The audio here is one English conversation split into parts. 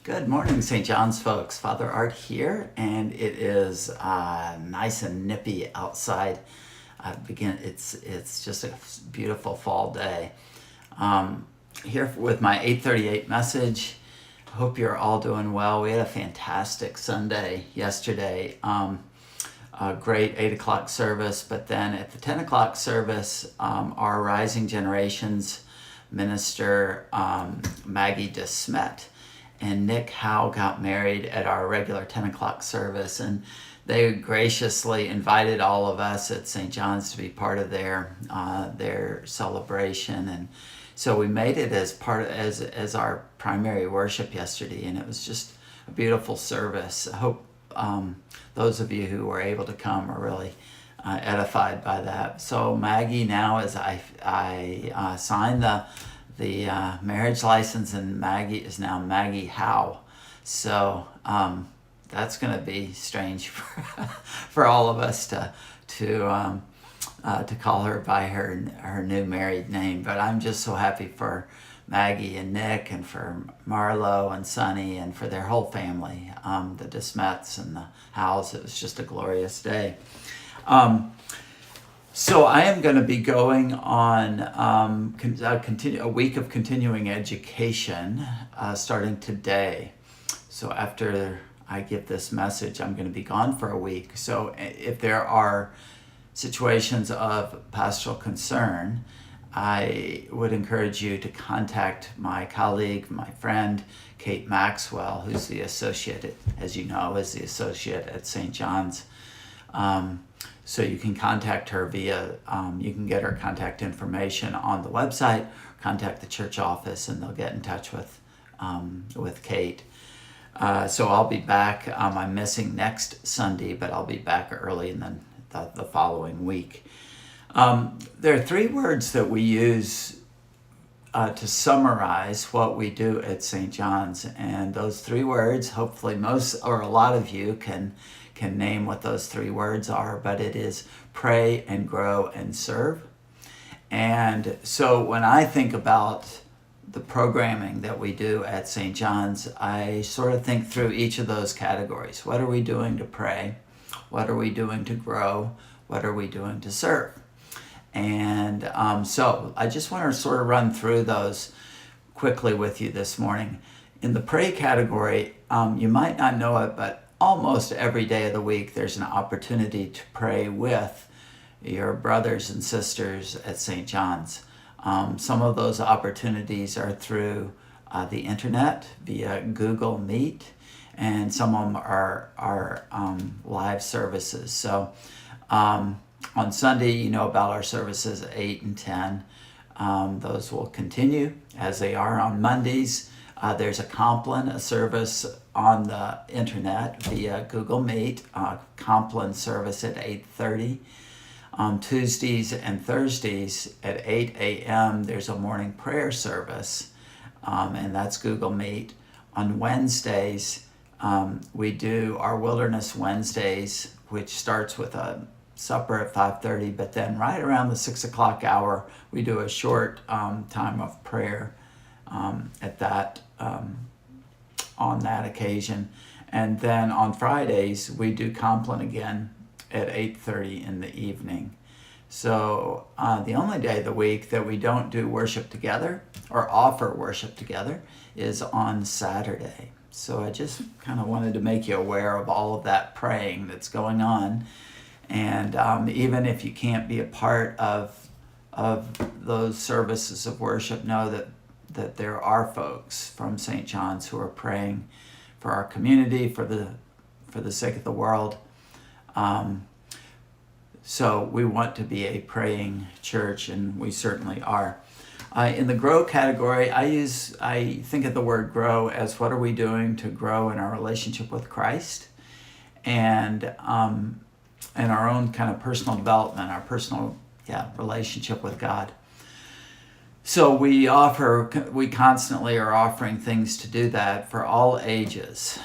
Good morning, St. John's folks. Father Art here, and it is nice and nippy outside. It's just a beautiful fall day. Here with my 8:38 message. Hope you're all doing well. We had a fantastic Sunday yesterday. A great 8 o'clock service, but then at the 10 o'clock service, our Rising Generations minister, Maggie DeSmet, and Nick Howe got married at our regular 10 o'clock service, and they graciously invited all of us at St. John's to be part of their celebration. And so we made it as our primary worship yesterday, and it was just a beautiful service. I hope those of you who were able to come are really edified by that. So Maggie, now as I signed the marriage license, and Maggie is now Maggie Howe. So that's going to be strange for all of us to call her by her new married name. But I'm just so happy for Maggie and Nick, and for Marlo and Sonny, and for their whole family, the DeSmets and the Howes. It was just a glorious day. So I am going to be going on a week of continuing education starting today. So after I give this message, I'm going to be gone for a week. So if there are situations of pastoral concern, I would encourage you to contact my colleague, my friend, Kate Maxwell, who's the associate, as you know, is the associate at St. John's. So you can contact her via, you can get her contact information on the website, contact the church office, and they'll get in touch with Kate. So I'll be back. I'm missing next Sunday, but I'll be back early and then the following week. There are three words that we use to summarize what we do at St. John's, and those three words, hopefully most or a lot of you can name what those three words are, but it is pray and grow and serve. And so when I think about the programming that we do at St. John's, I sort of think through each of those categories. What are we doing to pray? What are we doing to grow? What are we doing to serve? And so I just want to sort of run through those quickly with you this morning. In the pray category, you might not know it, but almost every day of the week there's an opportunity to pray with your brothers and sisters at St. John's. Some of those opportunities are through the internet via Google Meet, and some of them are live services. So on Sunday, you know about our services at 8 and 10. Those will continue as they are on Mondays. There's a Compline, a service on the internet via Google Meet, Compline service at 8:30. On Tuesdays and Thursdays at 8 a.m., there's a morning prayer service, and that's Google Meet. On Wednesdays, we do our Wilderness Wednesdays, which starts with a supper at 5:30, but then right around the 6 o'clock hour, we do a short time of prayer at that on that occasion. And then on Fridays, we do Compline again at 8:30 in the evening. So the only day of the week that we don't do worship together or offer worship together is on Saturday. So I just kind of wanted to make you aware of all of that praying that's going on. And even if you can't be a part of those services of worship, know that there are folks from St. John's who are praying for our community, for the sake of the world. So we want to be a praying church, and we certainly are. In the grow category, I think of the word grow as what are we doing to grow in our relationship with Christ, and our own kind of personal development, our personal relationship with God. So we constantly are offering things to do that for all ages.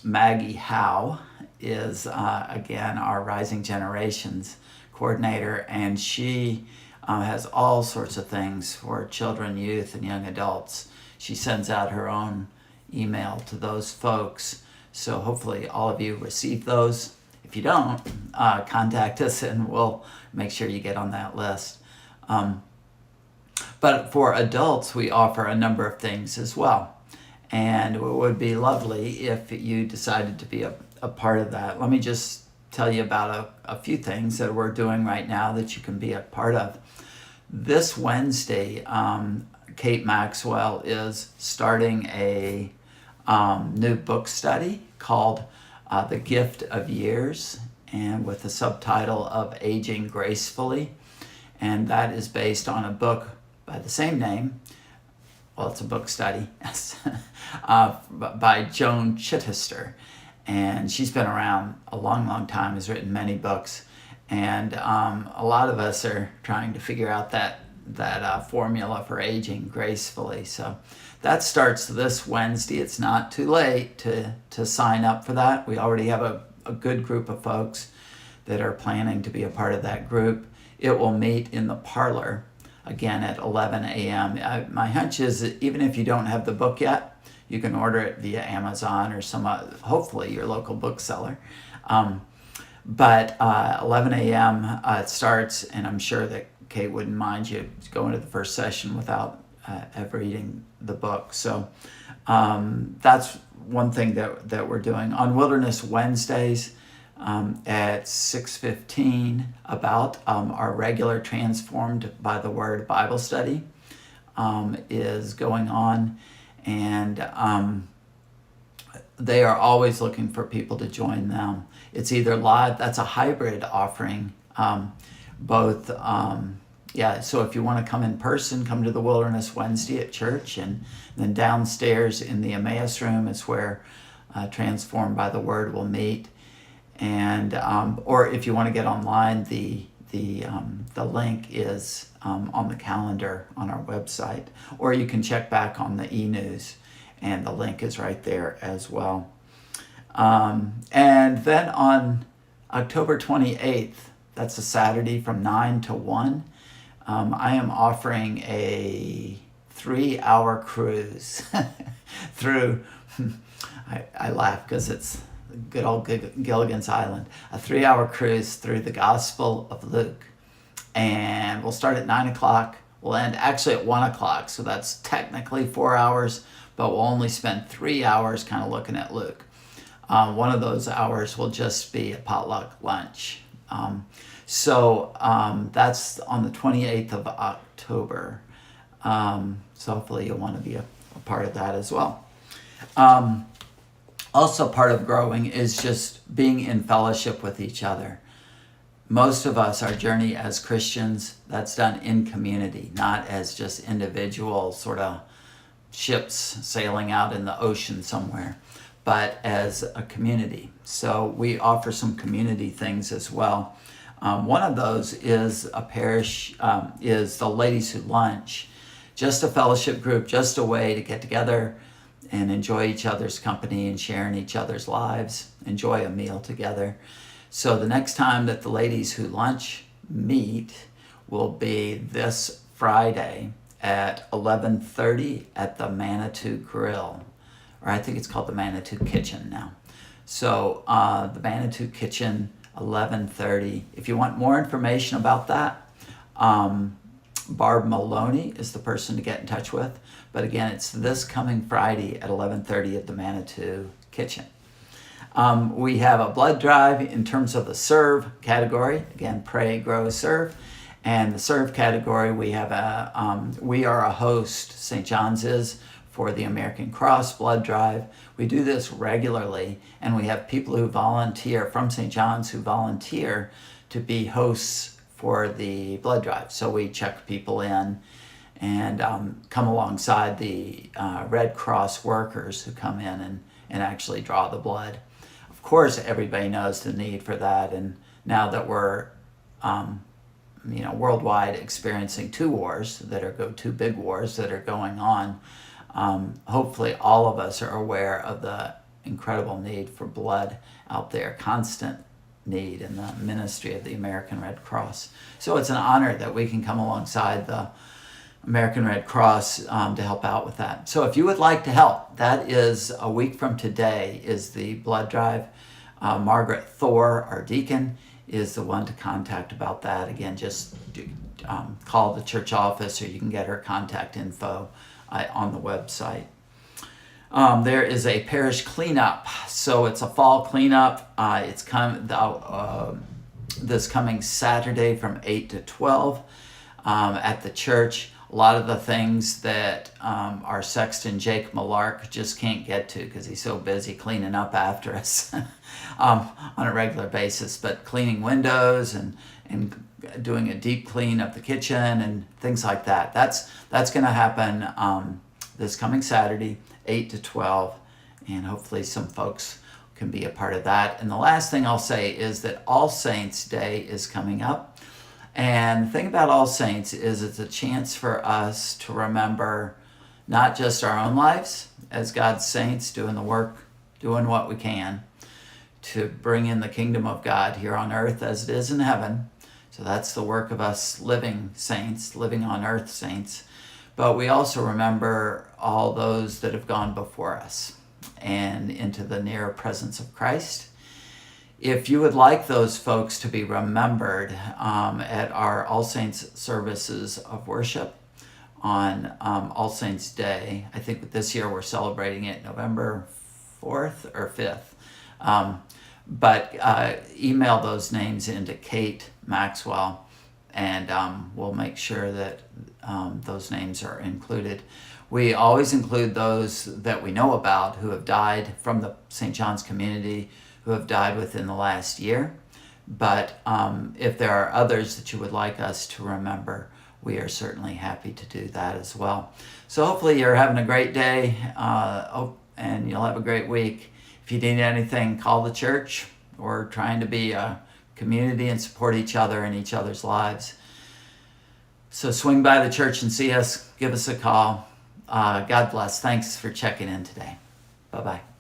Maggie Howe is, again, our Rising Generations coordinator, and she has all sorts of things for children, youth, and young adults. She sends out her own email to those folks. So hopefully all of you receive those. If you don't, contact us and we'll make sure you get on that list. But for adults, we offer a number of things as well. And it would be lovely if you decided to be a part of that. Let me just tell you about a few things that we're doing right now that you can be a part of. This Wednesday, Kate Maxwell is starting a new book study called The Gift of Years, and with the subtitle of Aging Gracefully. And that is based on a book by the same name. Well, it's a book study by Joan Chittister. And she's been around a long, long time, has written many books. And a lot of us are trying to figure out that formula for aging gracefully. So that starts this Wednesday. It's not too late to sign up for that. We already have a good group of folks that are planning to be a part of that group. It will meet in the parlor, again, at 11 a.m. My hunch is that even if you don't have the book yet, you can order it via Amazon or hopefully your local bookseller. But 11 a.m. It starts, and I'm sure that Kate wouldn't mind you going to the first session without ever reading the book. So that's one thing that we're doing. On Wilderness Wednesdays at 6:15, about our regular Transformed by the Word Bible study is going on. And they are always looking for people to join them. It's either live, that's a hybrid offering, so if you want to come in person, come to the Wilderness Wednesday at church, and then downstairs in the Emmaus room is where Transformed by the Word will meet. And or if you want to get online, the link is on the calendar on our website, or you can check back on the e-news, and the link is right there as well. And then on October 28th, that's a Saturday from 9 to 1, I am offering a 3-hour cruise through, I laugh because it's good old Gilligan's Island, a 3-hour cruise through the Gospel of Luke. And we'll start at 9 o'clock. We'll end actually at 1 o'clock. So that's technically 4 hours, but we'll only spend 3 hours kind of looking at Luke. One of those hours will just be a potluck lunch. So that's on the 28th of October. So hopefully you'll want to be a part of that as well. Also part of growing is just being in fellowship with each other. Most of us, our journey as Christians, that's done in community, not as just individual sort of ships sailing out in the ocean somewhere, but as a community. So we offer some community things as well. One of those is a parish, is the Ladies Who Lunch, just a fellowship group, just a way to get together and enjoy each other's company and share in each other's lives, enjoy a meal together. So the next time that the Ladies Who Lunch meet will be this Friday at 11:30 at the Manitou Grill, or I think it's called the Manitou Kitchen now. So the Manitou Kitchen, 11:30. If you want more information about that, Barb Maloney is the person to get in touch with. But again, it's this coming Friday at 11:30 at the Manitou Kitchen. We have a blood drive in terms of the serve category. Again, pray, grow, serve. And the serve category, we have we are a host, St. John's is, for the American Cross blood drive. We do this regularly, and we have people who volunteer from St. John's who volunteer to be hosts for the blood drive. So we check people in and come alongside the Red Cross workers who come in and actually draw the blood. Of course, everybody knows the need for that, and now that we're worldwide experiencing two big wars that are going on, hopefully all of us are aware of the incredible need for blood out there, constant need in the ministry of the American Red Cross. So it's an honor that we can come alongside the American Red Cross to help out with that. So if you would like to help, that is a week from today is the blood drive. Margaret Thor, our deacon, is the one to contact about that. Again, just call the church office, or you can get her contact info on the website. There is a parish cleanup, so it's a fall cleanup. It's this coming Saturday from 8 to 12 at the church. A lot of the things that our sexton Jake Malark just can't get to because he's so busy cleaning up after us on a regular basis, but cleaning windows and doing a deep clean of the kitchen and things like that. That's going to happen this coming Saturday, 8 to 12, and hopefully some folks can be a part of that. And the last thing I'll say is that All Saints Day is coming up. And the thing about All Saints is it's a chance for us to remember not just our own lives as God's saints, doing the work, doing what we can to bring in the kingdom of God here on earth as it is in heaven. So that's the work of us living saints, living on earth saints. But we also remember all those that have gone before us and into the near presence of Christ. If you would like those folks to be remembered at our All Saints services of worship on All Saints Day, I think this year we're celebrating it November 4th or 5th. But email those names into Kate Maxwell, and we'll make sure that those names are included. We always include those that we know about who have died from the St. John's community, who have died within the last year. But if there are others that you would like us to remember, we are certainly happy to do that as well. So hopefully you're having a great day and you'll have a great week. If you need anything, call the church. We're trying to be a community and support each other in each other's lives. So swing by the church and see us. Give us a call. God bless. Thanks for checking in today. Bye-bye.